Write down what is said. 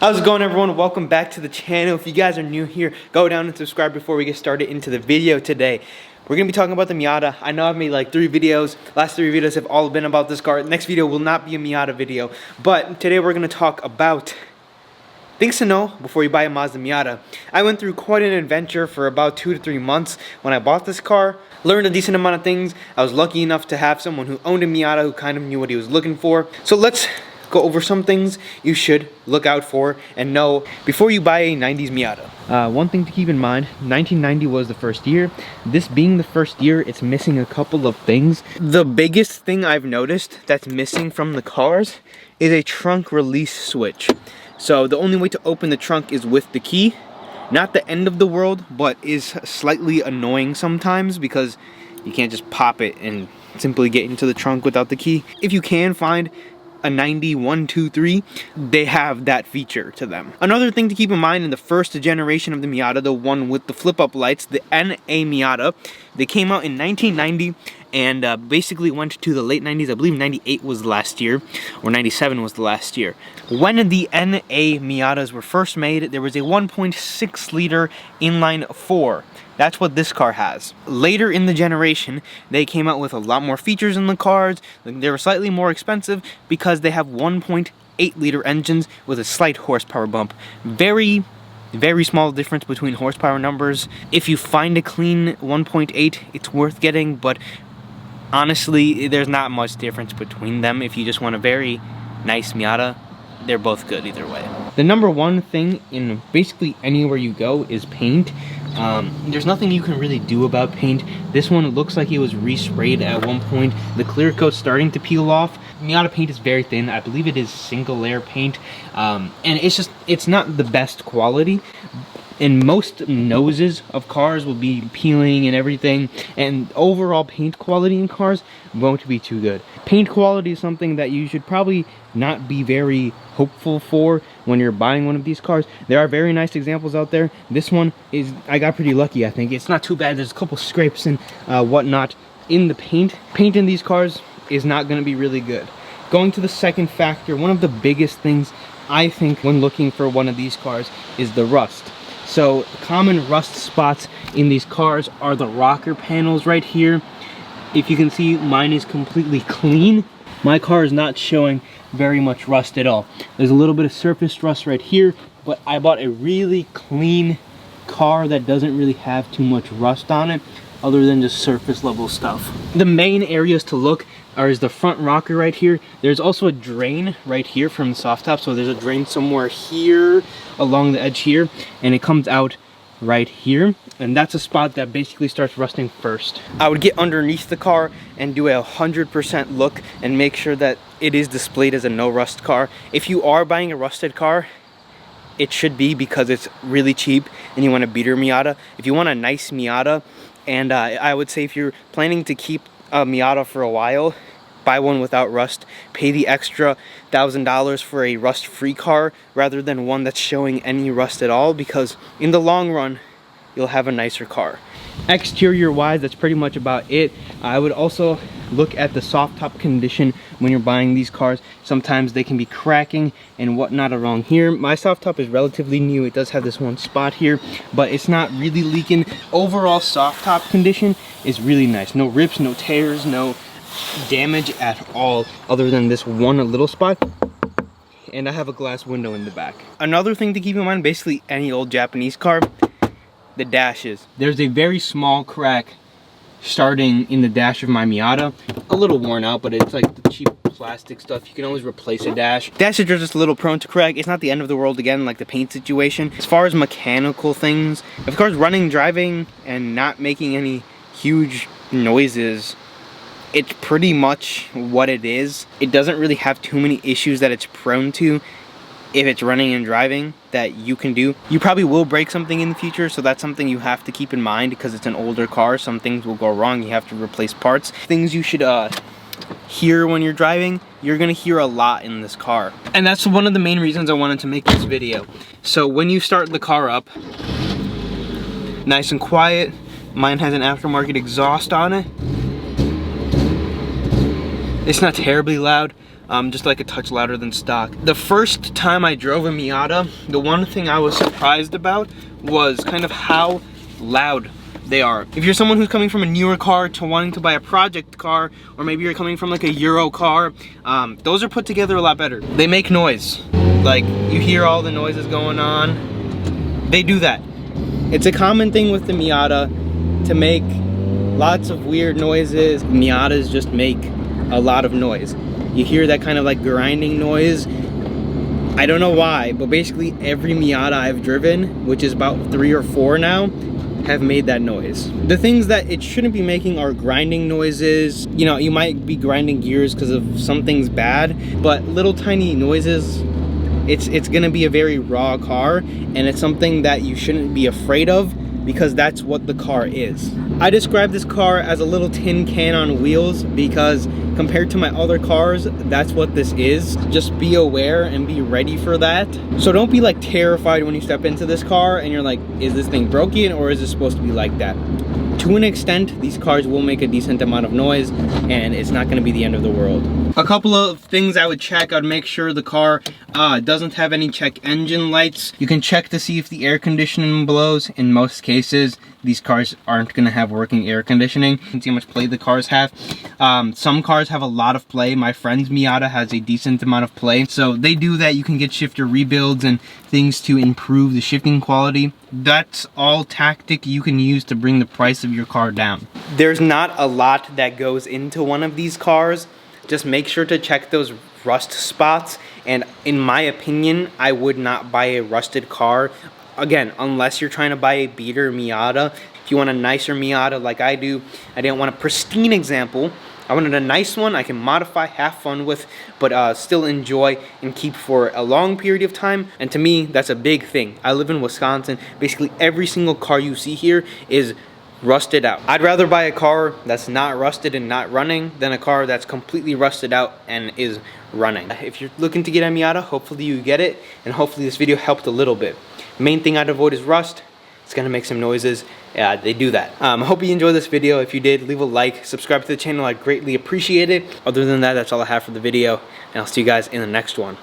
How's it going, everyone? Welcome back to the channel. If you guys are new here, go down and subscribe before we get started into the video today. We're gonna be talking about the Miata. I know I've made like 3 videos. Last 3 videos have all been about this car. Next video will not be a Miata video, but today we're gonna talk about things to know before you buy a Mazda Miata. I went through quite an adventure for about 2 to 3 months when I bought this car. Learned a decent amount of things. I was lucky enough to have someone who owned a Miata who kind of knew what he was looking for. So let's go over some things you should look out for and know before you buy a 90s Miata. One thing to keep in mind, 1990 was the first year. This being the first year, it's missing a couple of things. The biggest thing I've noticed that's missing from the cars is a trunk release switch. So the only way to open the trunk is with the key. Not the end of the world, but is slightly annoying sometimes because you can't just pop it and simply get into the trunk without the key. If you can find a 9123, they have that feature to them. Another thing to keep in mind, in the first generation of the Miata, the one with the flip-up lights, the NA Miata, they came out in 1990 and basically went to the late 90s. I believe 98 was the last year, or 97 was the last year. When the NA Miatas were first made, there was a 1.6 liter inline 4. That's what this car has. Later in the generation, they came out with a lot more features in the cars. They were slightly more expensive because they have 1.8 liter engines with a slight horsepower bump. Very small difference between horsepower numbers. If you find a clean 1.8, it's worth getting, but honestly, there's not much difference between them. If you just want a very nice Miata, they're both good either way. The number one thing in basically anywhere you go is paint. There's nothing you can really do about paint. This one looks like it was resprayed at one point. The clear coat's starting to peel off. Miata paint is very thin. I believe it is single layer paint, and it's not the best quality. And most noses of cars will be peeling and everything, and overall paint quality in cars won't be too good. Paint quality is something that you should probably not be very hopeful for when you're buying one of these cars. There are very nice examples out there. This one is, I got pretty lucky, I think. It's not too bad. There's a couple scrapes and whatnot in the paint. Paint in these cars is not going to be really good. Going to the second factor, one of the biggest things I think when looking for one of these cars is the rust. So common rust spots in these cars are the rocker panels right here. If you can see, mine is completely clean. My car is not showing very much rust at all. There's a little bit of surface rust right here, but I bought a really clean car that doesn't really have too much rust on it other than just surface level stuff. The main areas to look is the front rocker right here. There's also a drain right here from the soft top, so there's a drain somewhere here along the edge here, and it comes out right here, and that's a spot that basically starts rusting first. I would get underneath the car and do a 100% look and make sure that it is displayed as a no rust car. If you are buying a rusted car, it should be because it's really cheap and you want a beater Miata. If you want a nice Miata, and I would say if you're planning to keep a Miata for a while, buy one without rust. Pay the extra $1,000 for a rust-free car rather than one that's showing any rust at all, because in the long run, you'll have a nicer car. Exterior wise, that's pretty much about it. I would also look at the soft top condition when you're buying these cars. Sometimes they can be cracking and whatnot around here. My soft top is relatively new. It does have this one spot here, but it's not really leaking. Overall soft top condition is really nice. No rips, no tears, no damage at all other than this one little spot. And I have a glass window in the back. Another thing to keep in mind, basically any old Japanese car, the dashes. There's a very small crack starting in the dash of my Miata. A little worn out, but it's like the cheap plastic stuff. You can always replace a dash. Dashes are just a little prone to crack. It's not the end of the world, again, like the paint situation. As far as mechanical things, of course, running, driving, and not making any huge noises, it's pretty much what it is. It doesn't really have too many issues that it's prone to if it's running and driving that you can do. You probably will break something in the future, so that's something you have to keep in mind because it's an older car. Some things will go wrong. You have to replace parts. Things you should hear when you're driving, you're gonna hear a lot in this car. And that's one of the main reasons I wanted to make this video. So when you start the car up, nice and quiet. Mine has an aftermarket exhaust on it. It's not terribly loud. just like a touch louder than stock. The first time I drove a Miata, the one thing I was surprised about was kind of how loud they are. If you're someone who's coming from a newer car to wanting to buy a project car, or maybe you're coming from like a Euro car, those are put together a lot better. They make noise. Like, you hear all the noises going on. They do that. It's a common thing with the Miata to make lots of weird noises. Miatas just make a lot of noise. You hear that kind of like grinding noise. I don't know why, but basically every Miata I've driven, which is about 3 or 4 now, have made that noise. The things that it shouldn't be making are grinding noises. You know, you might be grinding gears because of something's bad, but little tiny noises, it's gonna be a very raw car, and it's something that you shouldn't be afraid of because that's what the car is. I describe this car as a little tin can on wheels because compared to my other cars, that's what this is. Just be aware and be ready for that. So don't be like terrified when you step into this car and you're like, is this thing broken or is it supposed to be like that? To an extent, these cars will make a decent amount of noise and it's not gonna be the end of the world. A couple of things I would check. I'd make sure the car doesn't have any check engine lights. You can check to see if the air conditioning blows. In most cases, these cars aren't gonna have working air conditioning. You can see how much play the cars have. Some cars have a lot of play. My friend's Miata has a decent amount of play. So they do that. You can get shifter rebuilds and things to improve the shifting quality. That's all tactic you can use to bring the price of your car down. There's not a lot that goes into one of these cars. Just make sure to check those rust spots. And in my opinion, I would not buy a rusted car. Again, unless you're trying to buy a beater Miata. If you want a nicer Miata like I do, I didn't want a pristine example. I wanted a nice one I can modify, have fun with, but still enjoy and keep for a long period of time. And to me, that's a big thing. I live in Wisconsin. Basically, every single car you see here is rusted out. I'd rather buy a car that's not rusted and not running than a car that's completely rusted out and is running. If you're looking to get a Miata, hopefully you get it, and hopefully this video helped a little bit. Main thing I'd avoid is rust. It's gonna make some noises. Yeah, they do that. I hope you enjoyed this video. If you did, leave a like, subscribe to the channel. I greatly appreciate it. Other than that, that's all I have for the video, and I'll see you guys in the next one.